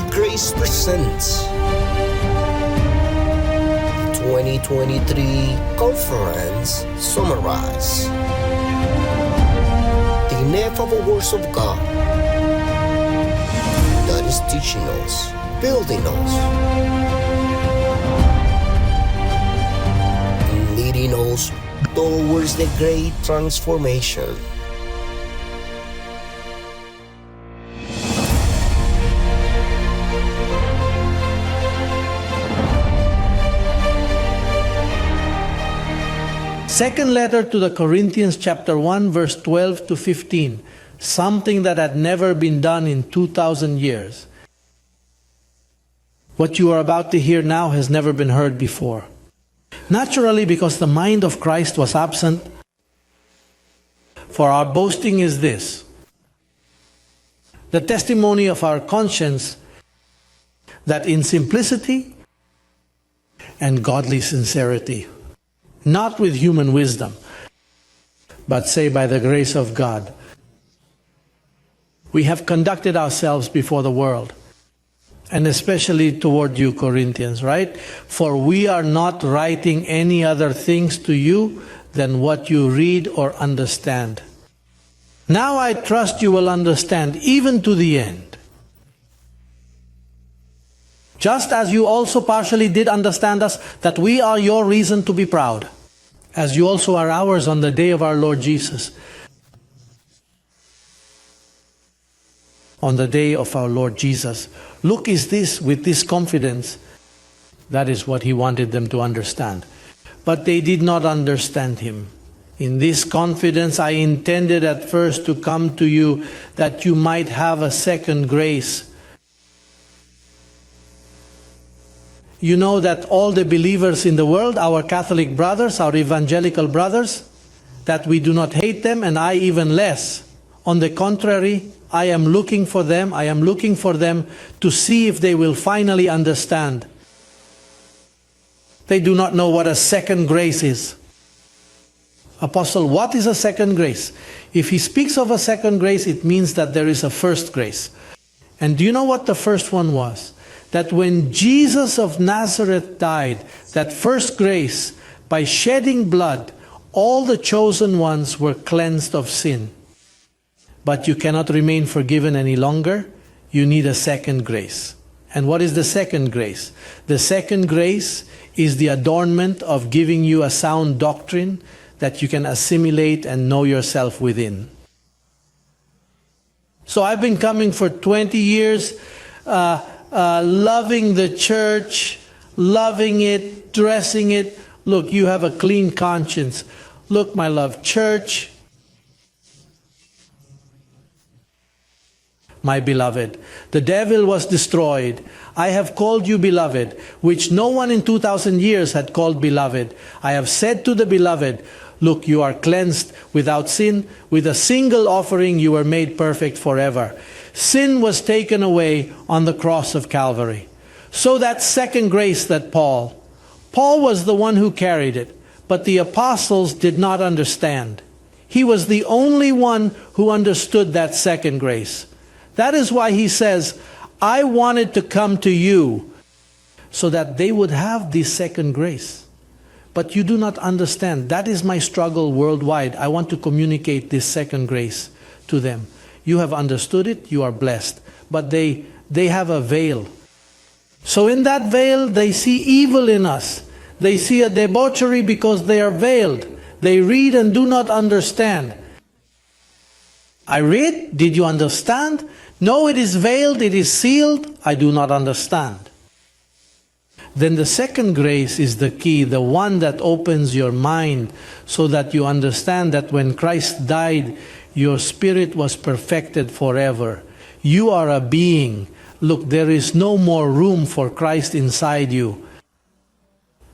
TvGrace presents 2023 Conference Summarize. The ineffable words of God that is teaching us, building us, leading us towards the great transformation. Second letter to the Corinthians chapter 1 verse 12 to 15. Something that had never been done in 2,000 years. What you are about to hear now has never been heard before. Naturally, because the mind of Christ was absent, for our boasting is this: the testimony of our conscience, that in simplicity and godly sincerity, not with human wisdom, but say by the grace of God, we have conducted ourselves before the world, and especially toward you, Corinthians, right? For we are not writing any other things to you than what you read or understand. Now I trust you will understand even to the end. Just as you also partially did understand us, that we are your reason to be proud, as you also are ours on the day of our Lord Jesus. On the day of our Lord Jesus. Look, is this with this confidence? That is what he wanted them to understand. But they did not understand him. In this confidence I intended at first to come to you, that you might have a second grace. You know that all the believers in the world, our Catholic brothers, our evangelical brothers, that we do not hate them, and I even less. On the contrary, I am looking for them to see if they will finally understand. They do not know what a second grace is. Apostle, what is a second grace? If he speaks of a second grace, it means that there is a first grace. And do you know what the first one was? That when Jesus of Nazareth died, that first grace, by shedding blood, all the chosen ones were cleansed of sin. But you cannot remain forgiven any longer. You need a second grace. And what is the second grace? The second grace is the adornment of giving you a sound doctrine that you can assimilate and know yourself within. So I've been coming for 20 years, loving the church, loving it, dressing it. Look, you have a clean conscience. Look, my love, church, my beloved, the devil was destroyed. I have called you beloved, which no one in 2,000 years had called beloved. I have said to the beloved, look, you are cleansed without sin. With a single offering you were made perfect forever. Sin was taken away on the cross of Calvary. So that second grace that Paul was the one who carried it, but the apostles did not understand. He was the only one who understood that second grace. That is why he says, I wanted to come to you so that they would have this second grace. But you do not understand. That is my struggle worldwide. I want to communicate this second grace to them. You have understood it, you are blessed. But they have a veil. So in that veil, they see evil in us. They see a debauchery because they are veiled. They read and do not understand. I read, did you understand? No, it is veiled, it is sealed, I do not understand. Then the second grace is the key, the one that opens your mind so that you understand that when Christ died, your spirit was perfected forever. You are a being. Look, there is no more room for Christ inside you.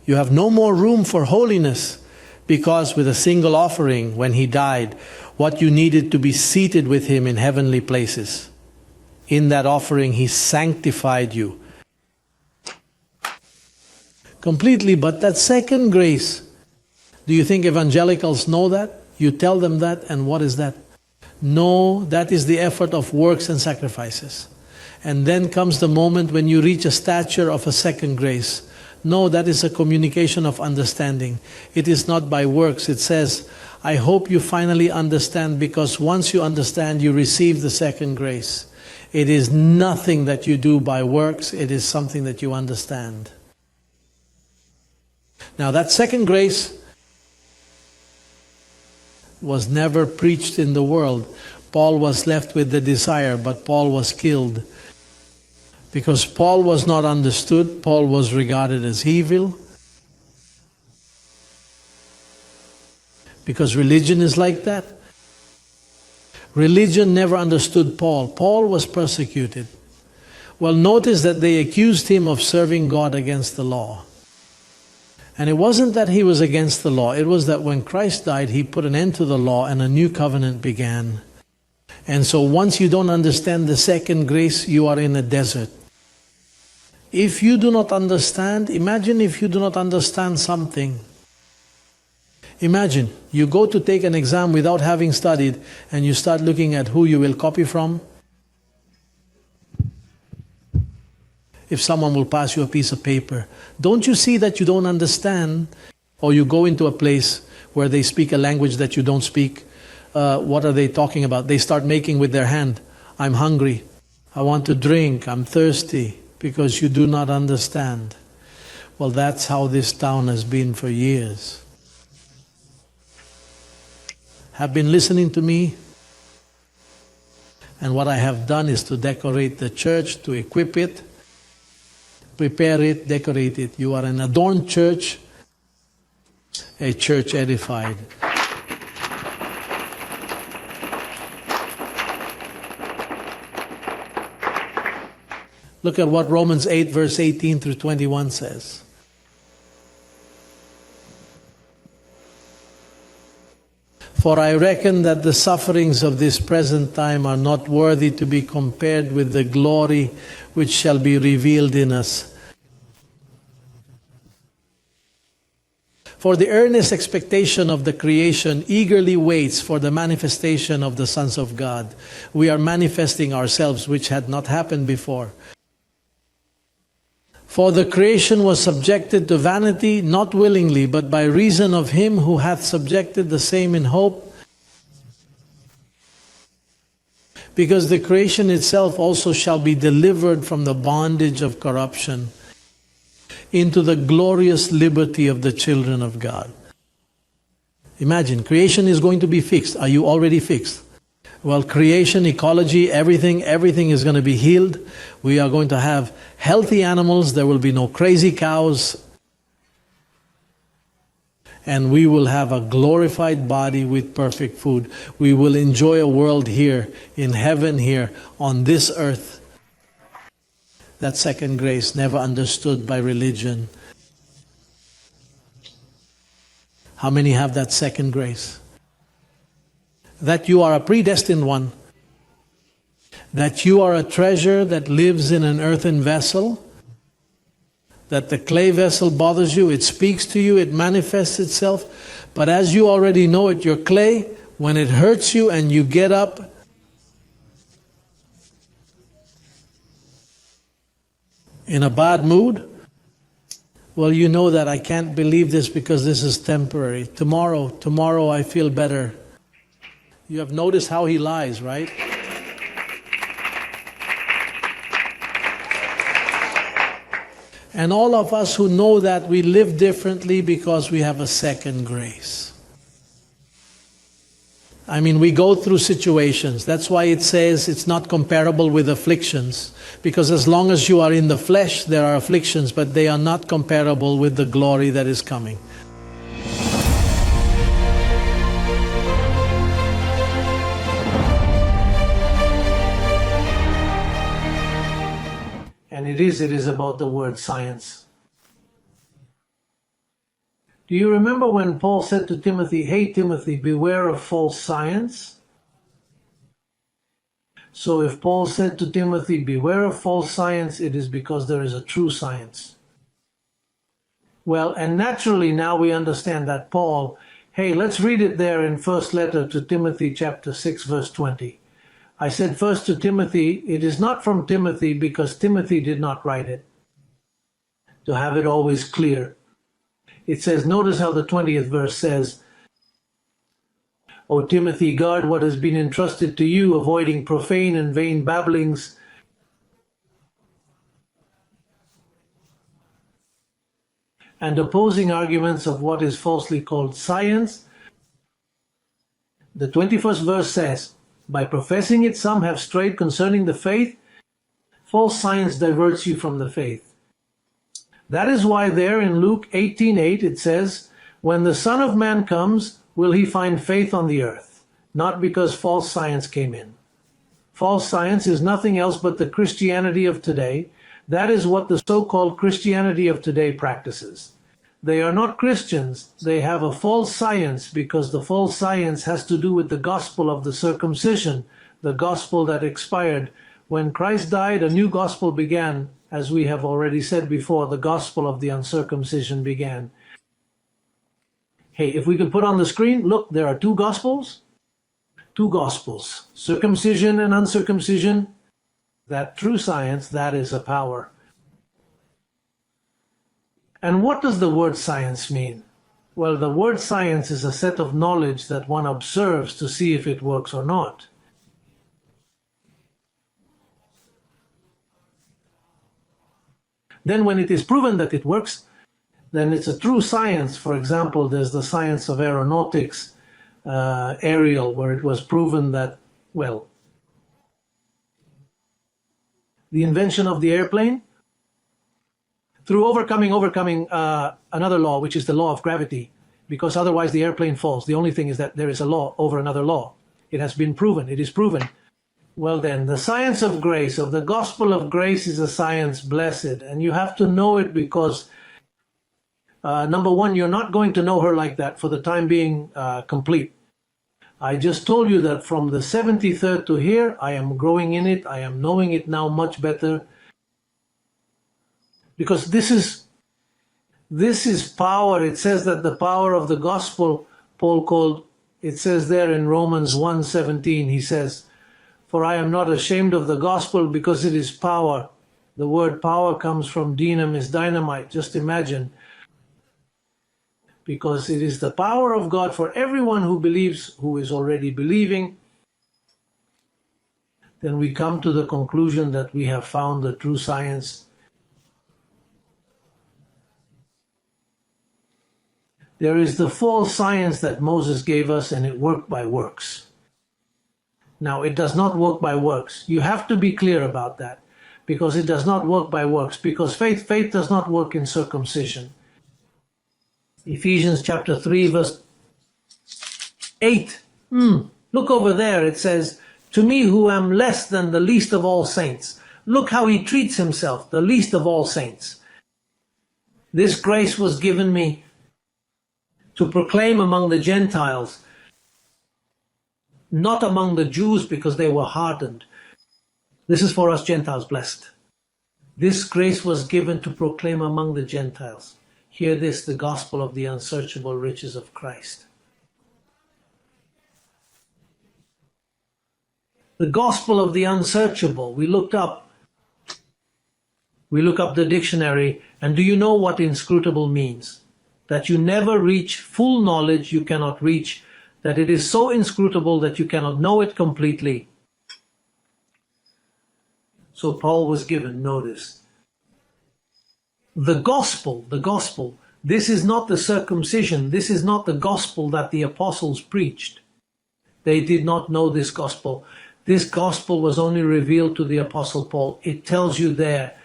You have no more room for holiness, because with a single offering, when he died, what you needed to be seated with him in heavenly places. In that offering, he sanctified you completely. But that second grace, do you think evangelicals know that? You tell them that, and what is that? No, that is the effort of works and sacrifices. And then comes the moment when you reach a stature of a second grace. No, that is a communication of understanding. It is not by works. It says, I hope you finally understand, because once you understand, you receive the second grace. It is nothing that you do by works. It is something that you understand. Now, that second grace was never preached in the world. Paul was left with the desire, but Paul was killed. Because Paul was not understood, Paul was regarded as evil. Because religion is like that. Religion never understood Paul. Paul was persecuted. Well, notice that they accused him of serving God against the law. And it wasn't that he was against the law. It was that when Christ died, he put an end to the law and a new covenant began. And so once you don't understand the second grace, you are in a desert. If you do not understand, imagine if you do not understand something. Imagine, you go to take an exam without having studied, and you start looking at who you will copy from. If someone will pass you a piece of paper, don't you see that you don't understand? Or you go into a place where they speak a language that you don't speak. What are they talking about? They start making with their hand. I'm hungry. I want to drink. I'm thirsty. Because you do not understand. Well, that's how this town has been for years. Have been listening to me. And what I have done is to decorate the church, to equip it, prepare it, decorate it. You are an adorned church, a church edified. Look at what Romans 8 verse 18 through 21 says. For I reckon that the sufferings of this present time are not worthy to be compared with the glory which shall be revealed in us. For the earnest expectation of the creation eagerly waits for the manifestation of the sons of God. We are manifesting ourselves, which had not happened before. For the creation was subjected to vanity, not willingly, but by reason of him who hath subjected the same in hope. Because the creation itself also shall be delivered from the bondage of corruption into the glorious liberty of the children of God. Imagine, creation is going to be fixed. Are you already fixed? Well, creation, ecology, everything is going to be healed. We are going to have healthy animals. There will be no crazy cows. And we will have a glorified body with perfect food. We will enjoy a world here, in heaven here, on this earth. That second grace, never understood by religion. How many have that second grace? That you are a predestined one. That you are a treasure that lives in an earthen vessel. That the clay vessel bothers you, it speaks to you, it manifests itself. But as you already know it, you're clay. When it hurts you and you get up, in a bad mood, well, you know that I can't believe this because this is temporary. Tomorrow I feel better. You have noticed how he lies, right? And all of us who know that, we live differently because we have a second grace. I mean, we go through situations. That's why it says it's not comparable with afflictions. Because as long as you are in the flesh, there are afflictions, but they are not comparable with the glory that is coming. And it is about the word science. Do you remember when Paul said to Timothy, "Hey Timothy, beware of false science"? So if Paul said to Timothy, beware of false science, it is because there is a true science. Well, and naturally now we understand that Paul, hey, let's read it there in first letter to Timothy chapter 6 verse 20. I said first to Timothy, it is not from Timothy because Timothy did not write it. To have it always clear. It says, notice how the 20th verse says, O Timothy, guard what has been entrusted to you, avoiding profane and vain babblings, and opposing arguments of what is falsely called science. The 21st verse says, by professing it, some have strayed concerning the faith. False science diverts you from the faith. That is why there in Luke 18:8 it says, when the Son of Man comes, will he find faith on the earth? Not because false science came in. False science is nothing else but the Christianity of today. That is what the so-called Christianity of today practices. They are not Christians. They have a false science because the false science has to do with the gospel of the circumcision, the gospel that expired. When Christ died, a new gospel began. As we have already said before, the gospel of the uncircumcision began. Hey, if we could put on the screen, look, there are two gospels. Two gospels, circumcision and uncircumcision. That true science, that is a power. And what does the word science mean? Well, the word science is a set of knowledge that one observes to see if it works or not. Then when it is proven that it works, then it's a true science. For example, there's the science of aeronautics, aerial, where it was proven that, well, the invention of the airplane, through overcoming another law, which is the law of gravity, because otherwise the airplane falls. The only thing is that there is a law over another law. It has been proven. It is proven. Well then, the science of grace, of the gospel of grace, is a science blessed. And you have to know it because, number one, you're not going to know her like that for the time being complete. I just told you that from the 73rd to here, I am growing in it. I am knowing it now much better. Because this is power. It says that the power of the gospel, Paul called, it says there in Romans 1:17, he says, for I am not ashamed of the gospel because it is power. The word power comes from dynamis, dynamite. Just imagine. Because it is the power of God for everyone who believes, who is already believing. Then we come to the conclusion that we have found the true science. There is the false science that Moses gave us, and it worked by works. Now, it does not work by works. You have to be clear about that, because it does not work by works, because faith does not work in circumcision. Ephesians chapter 3, verse 8. Look over there. It says, to me who am less than the least of all saints. Look how he treats himself, the least of all saints. This grace was given me to proclaim among the Gentiles, not among the Jews because they were hardened. This is for us Gentiles blessed. This grace was given to proclaim among the Gentiles. Hear this, the gospel of the unsearchable riches of Christ. The gospel of the unsearchable. We look up the dictionary, and do you know what inscrutable means? That you never reach full knowledge, you cannot reach, that it is so inscrutable that you cannot know it completely. So Paul was given notice. The gospel, this is not the circumcision, this is not the gospel that the apostles preached. They did not know this gospel. This gospel was only revealed to the apostle Paul. It tells you there,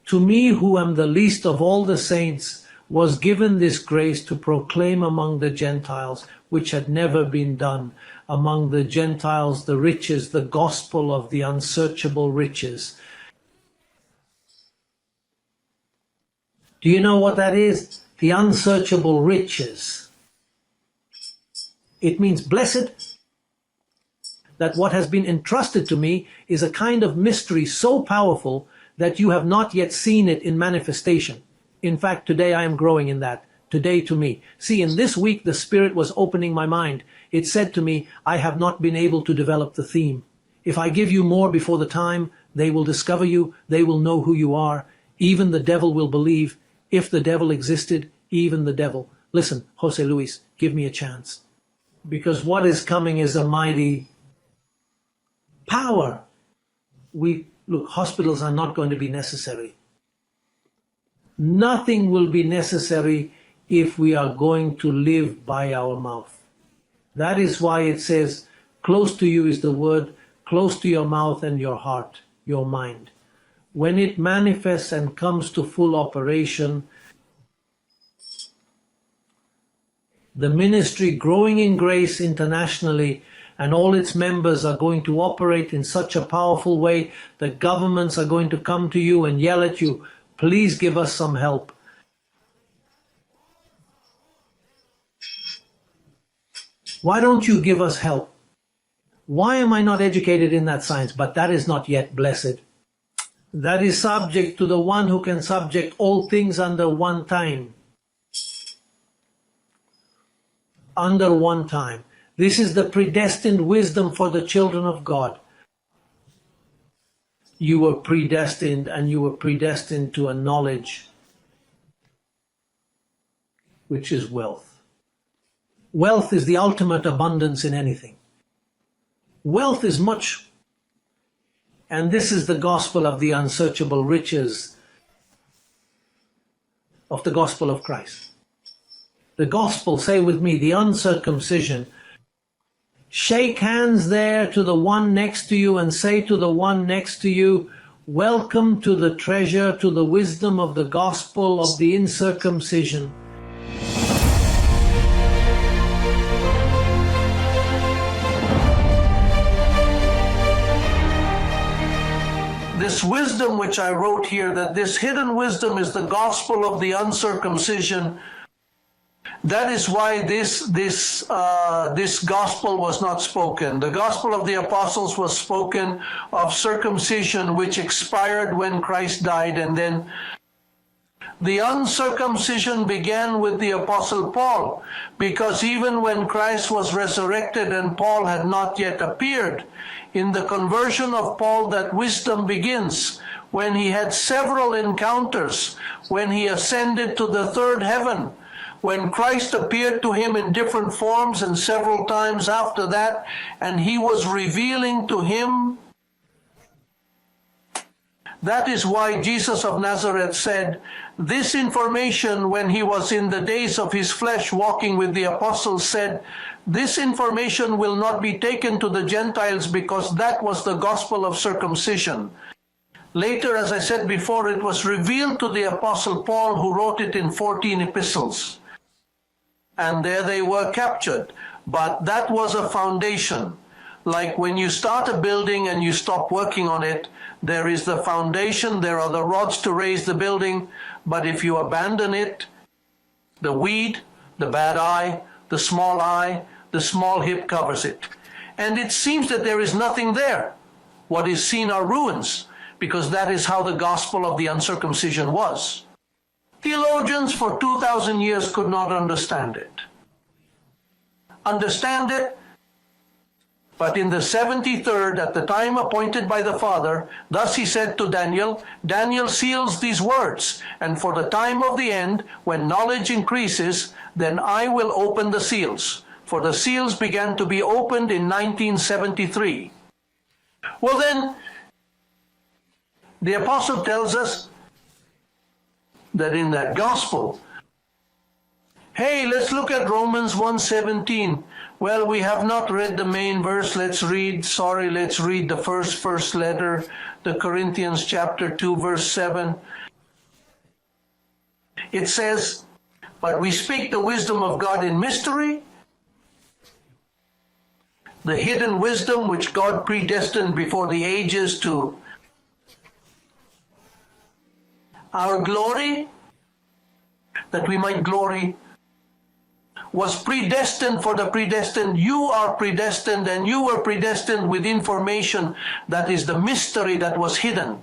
to me who am the least of all the saints, was given this grace to proclaim among the Gentiles, which had never been done, among the Gentiles the riches, the gospel of the unsearchable riches. Do you know what that is? The unsearchable riches. It means blessed, that what has been entrusted to me is a kind of mystery so powerful that you have not yet seen it in manifestation. In fact, today I am growing in that. Today to me. See, in this week, the Spirit was opening my mind. It said to me, I have not been able to develop the theme. If I give you more before the time, they will discover you, they will know who you are. Even the devil will believe. If the devil existed, even the devil. Listen, Jose Luis, give me a chance. Because what is coming is a mighty power. Look, hospitals are not going to be necessary. Nothing will be necessary if we are going to live by our mouth. That is why it says, close to you is the word, close to your mouth and your heart, your mind. When it manifests and comes to full operation, the ministry growing in grace internationally and all its members are going to operate in such a powerful way that governments are going to come to you and yell at you, please give us some help. Why don't you give us help? Why am I not educated in that science? But that is not yet blessed. That is subject to the one who can subject all things under one time. Under one time. This is the predestined wisdom for the children of God. You were predestined, and you were predestined to a knowledge which is wealth. Wealth is the ultimate abundance in anything. Wealth is much, and this is the gospel of the unsearchable riches of the gospel of Christ. The gospel, say with me, the uncircumcision. Shake hands there to the one next to you and say to the one next to you, welcome to the treasure, to the wisdom of the gospel of the incircumcision. This wisdom which I wrote here, that this hidden wisdom is the gospel of the uncircumcision. That is why this gospel was not spoken. The gospel of the apostles was spoken of circumcision, which expired when Christ died, and then the uncircumcision began with the apostle Paul, because even when Christ was resurrected and Paul had not yet appeared, in the conversion of Paul that wisdom begins, when he had several encounters, when he ascended to the third heaven, when Christ appeared to him in different forms and several times after that, and he was revealing to him. That is why Jesus of Nazareth said, this information when he was in the days of his flesh walking with the apostles said, this information will not be taken to the Gentiles because that was the gospel of circumcision. Later, as I said before, it was revealed to the apostle Paul, who wrote it in 14 epistles. And there they were captured. But that was a foundation. Like when you start a building and you stop working on it, there is the foundation, there are the rods to raise the building, but if you abandon it, the weed, the bad eye, the small hip covers it. And it seems that there is nothing there. What is seen are ruins, because that is how the gospel of the uncircumcision was. Theologians for 2,000 years could not understand it. But in the 73rd, at the time appointed by the Father, thus he said to Daniel, Daniel seals these words, and for the time of the end, when knowledge increases, then I will open the seals. For the seals began to be opened in 1973. Well then, the apostle tells us that in that gospel, hey, let's look at Romans 1:17. Well, we have not read the main verse. Let's read the first letter, the Corinthians chapter 2, verse 7. It says, but we speak the wisdom of God in mystery, the hidden wisdom which God predestined before the ages to our glory, that we might glory, was predestined for the predestined. You are predestined, and you were predestined with information that is the mystery that was hidden.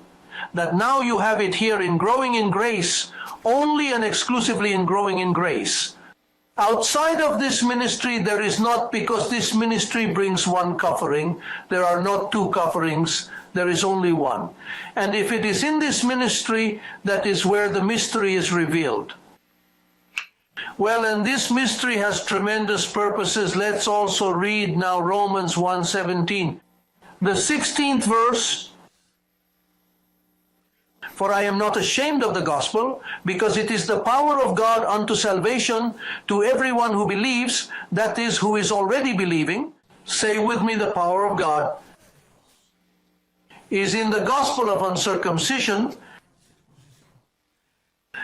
That now you have it here in growing in grace, only and exclusively in growing in grace. Outside of this ministry, there is not, because this ministry brings one covering. There are not two coverings. There is only one. And if it is in this ministry, that is where the mystery is revealed. Well, and this mystery has tremendous purposes. Let's also read now Romans 1:17. The 16th verse. For I am not ashamed of the gospel, because it is the power of God unto salvation to everyone who believes, that is, who is already believing. Say with me, the power of God is in the gospel of uncircumcision,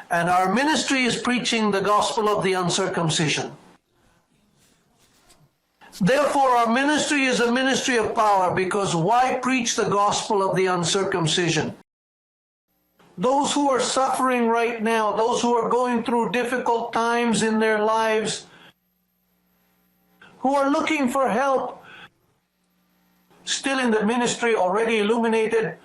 and our ministry is preaching the gospel of the uncircumcision. Therefore, our ministry is a ministry of power, because why preach the gospel of the uncircumcision? Those who are suffering right now, those who are going through difficult times in their lives, who are looking for help, still in the ministry, already illuminated,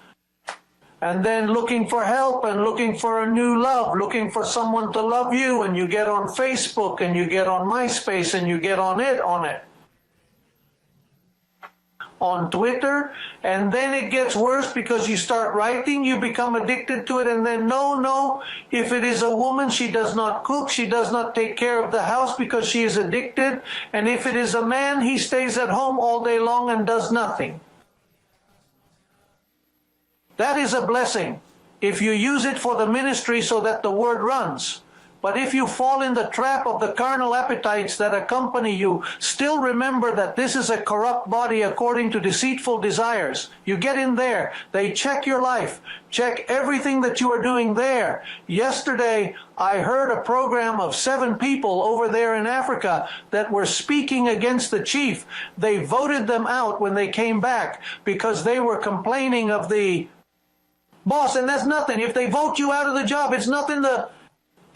and then looking for help and looking for a new love, looking for someone to love you, and you get on Facebook and you get on MySpace and you get on it, on Twitter, and then it gets worse because you start writing, you become addicted to it, and then no, if it is a woman, she does not cook, she does not take care of the house because she is addicted, and if it is a man, he stays at home all day long and does nothing. That is a blessing if you use it for the ministry so that the word runs. But if you fall in the trap of the carnal appetites that accompany you, still remember that this is a corrupt body according to deceitful desires. You get in there, they check your life, check everything that you are doing there. Yesterday, I heard a program of 7 people over there in Africa that were speaking against the chief. They voted them out when they came back because they were complaining of the boss, and that's nothing. If they vote you out of the job, it's nothing to...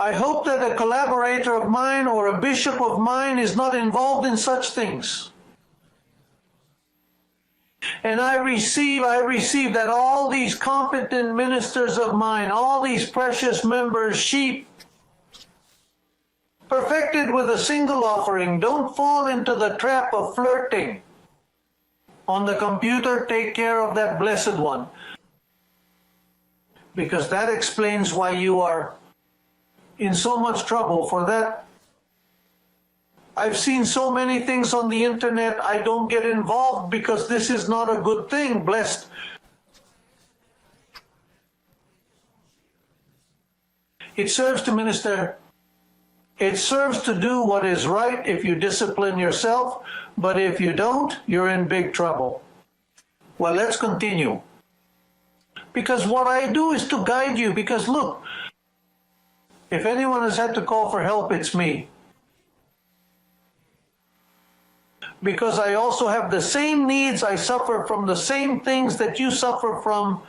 I hope that a collaborator of mine or a bishop of mine is not involved in such things. And I receive that all these competent ministers of mine, all these precious members, sheep, perfected with a single offering, don't fall into the trap of flirting. On the computer, take care of that blessed one. Because that explains why you are in so much trouble. For that, I've seen so many things on the internet, I don't get involved because this is not a good thing. Blessed. It serves to minister. It serves to do what is right if you discipline yourself, but if you don't, you're in big trouble. Well, let's continue. Because what I do is to guide you, because look, if anyone has had to call for help, it's me. Because I also have the same needs, I suffer from the same things that you suffer from.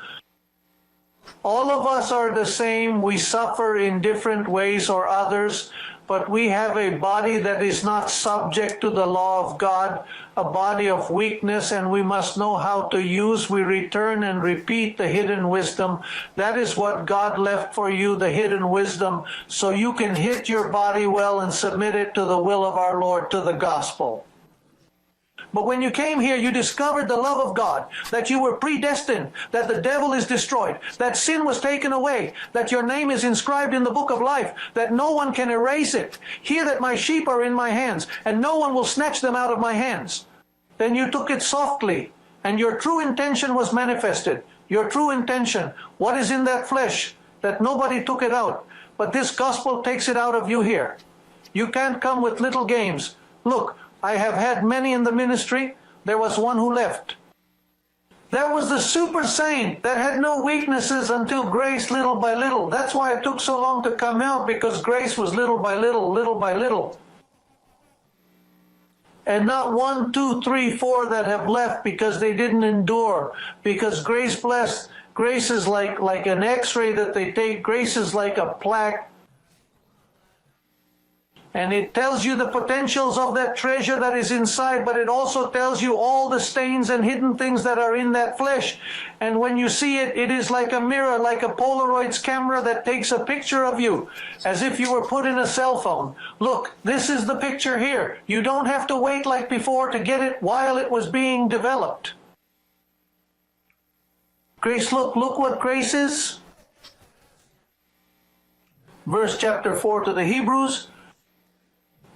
All of us are the same, we suffer in different ways or others, but we have a body that is not subject to the law of God, a body of weakness, and we must know how to use. We return and repeat the hidden wisdom. That is what God left for you, the hidden wisdom, so you can hit your body well and submit it to the will of our Lord, to the gospel. But when you came here, you discovered the love of God, that you were predestined, that the devil is destroyed, that sin was taken away, that your name is inscribed in the book of life, that no one can erase it. Hear that my sheep are in my hands, and no one will snatch them out of my hands. Then you took it softly, and your true intention was manifested. Your true intention, what is in that flesh, that nobody took it out. But this gospel takes it out of you here. You can't come with little games. Look, I have had many in the ministry. There was one who left. That was the super saint that had no weaknesses until grace little by little. That's why it took so long to come out, because grace was little by little, little by little. And not 1, 2, 3, 4 that have left because they didn't endure. Because grace blessed, grace is like an x-ray that they take. Grace is like a plaque. And it tells you the potentials of that treasure that is inside, but it also tells you all the stains and hidden things that are in that flesh. And when you see it, it is like a mirror, like a Polaroid's camera that takes a picture of you, as if you were put in a cell phone. Look, this is the picture here. You don't have to wait like before to get it while it was being developed. Grace, look what grace is. Verse chapter 4 to the Hebrews,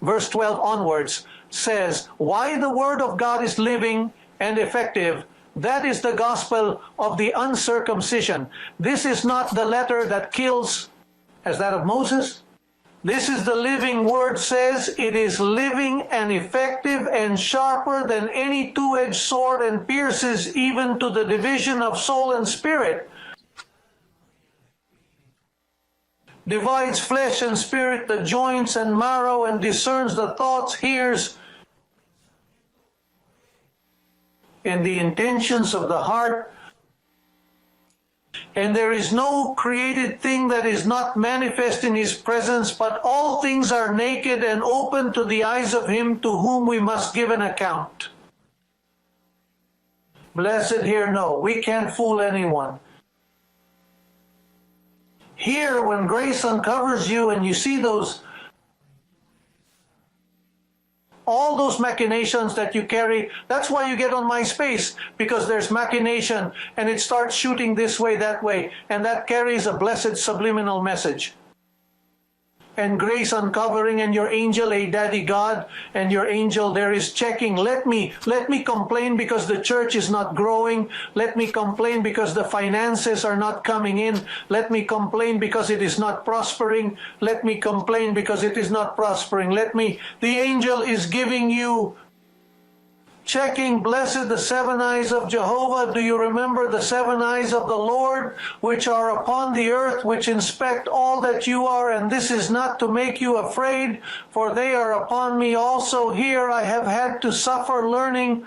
verse 12 onwards, says, why the word of God is living and effective, that is the gospel of the uncircumcision. This is not the letter that kills, as that of Moses. This is the living word, says, it is living and effective and sharper than any two-edged sword, and pierces even to the division of soul and spirit, divides flesh and spirit, the joints and marrow, and discerns the thoughts, hears, and the intentions of the heart. And there is no created thing that is not manifest in his presence, but all things are naked and open to the eyes of him to whom we must give an account. Blessed here, no, we can't fool anyone. Here, when grace uncovers you and you see all those machinations that you carry, that's why you get on MySpace, because there's machination and it starts shooting this way, that way, and that carries a blessed subliminal message. And grace uncovering, and your angel, a daddy God, and your angel there is checking. Let me complain because the church is not growing. Let me complain because the finances are not coming in. Let me complain because it is not prospering. Let me complain because it is not prospering. The angel is giving you, checking, blessed the seven eyes of Jehovah. Do you remember the seven eyes of the Lord, which are upon the earth, which inspect all that you are? And this is not to make you afraid, for they are upon me also. Here I have had to suffer learning.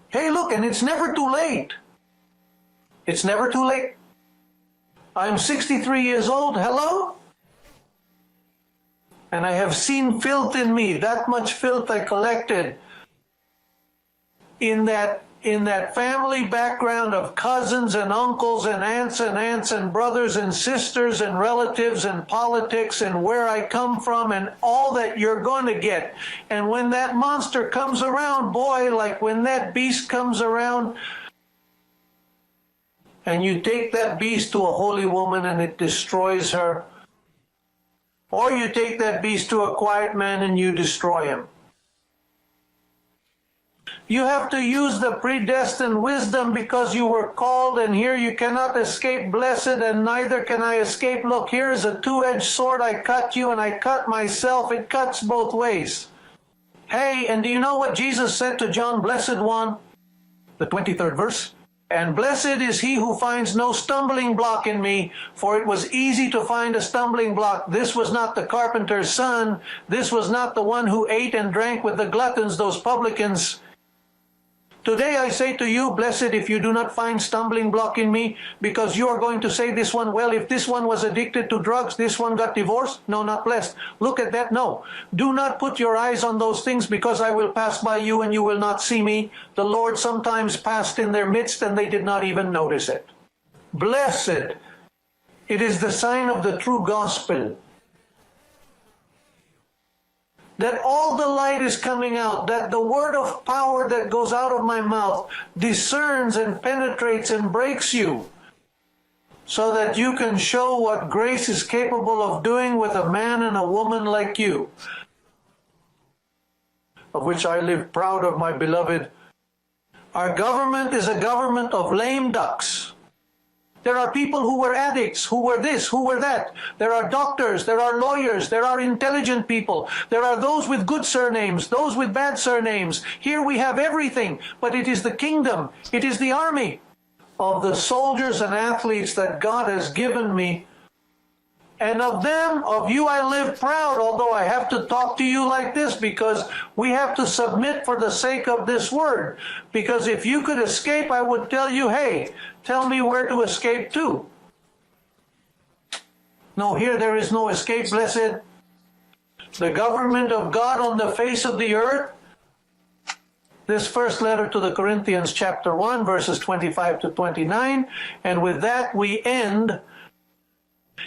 Hey, look, and it's never too late. It's never too late. I'm 63 years old. Hello? And I have seen filth in me, that much filth I collected in that family background of cousins and uncles and aunts and brothers and sisters and relatives and politics and where I come from and all that you're going to get. And when that monster comes around, boy, like when that beast comes around, and you take that beast to a holy woman and it destroys her, or you take that beast to a quiet man and you destroy him. You have to use the predestined wisdom because you were called, and here you cannot escape blessed, and neither can I escape. Look, here is a two-edged sword. I cut you and I cut myself. It cuts both ways. Hey, and do you know what Jesus said to John, blessed one? The 23rd verse. And blessed is he who finds no stumbling block in me, for it was easy to find a stumbling block. This was not the carpenter's son. This was not the one who ate and drank with the gluttons, those publicans. Today I say to you, blessed if you do not find stumbling block in me, because you are going to say this one, well, if this one was addicted to drugs, this one got divorced. No, not blessed. Look at that. No. Do not put your eyes on those things, because I will pass by you and you will not see me. The Lord sometimes passed in their midst and they did not even notice it. Blessed. It is the sign of the true gospel, that all the light is coming out, that the word of power that goes out of my mouth discerns and penetrates and breaks you, so that you can show what grace is capable of doing with a man and a woman like you, of which I live proud of, my beloved. Our government is a government of lame ducks. There are people who were addicts, who were this, who were that. There are doctors, there are lawyers, there are intelligent people. There are those with good surnames, those with bad surnames. Here we have everything, but it is the kingdom, it is the army of the soldiers and athletes that God has given me. And of them, of you I live proud, although I have to talk to you like this, because we have to submit for the sake of this word. Because if you could escape, I would tell you, hey, tell me where to escape to. No, here there is no escape, blessed. The government of God on the face of the earth. This first letter to the Corinthians, chapter 1, verses 25 to 29. And with that we end.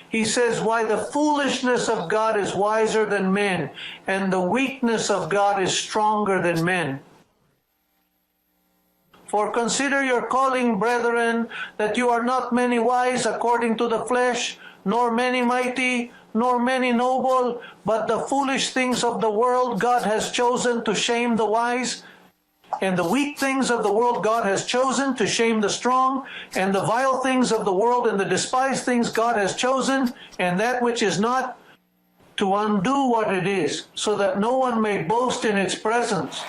He says, why the foolishness of God is wiser than men, and the weakness of God is stronger than men. For consider your calling, brethren, that you are not many wise according to the flesh, nor many mighty, nor many noble, but the foolish things of the world God has chosen to shame the wise, and the weak things of the world God has chosen to shame the strong, and the vile things of the world and the despised things God has chosen, and that which is not, to undo what it is, so that no one may boast in its presence.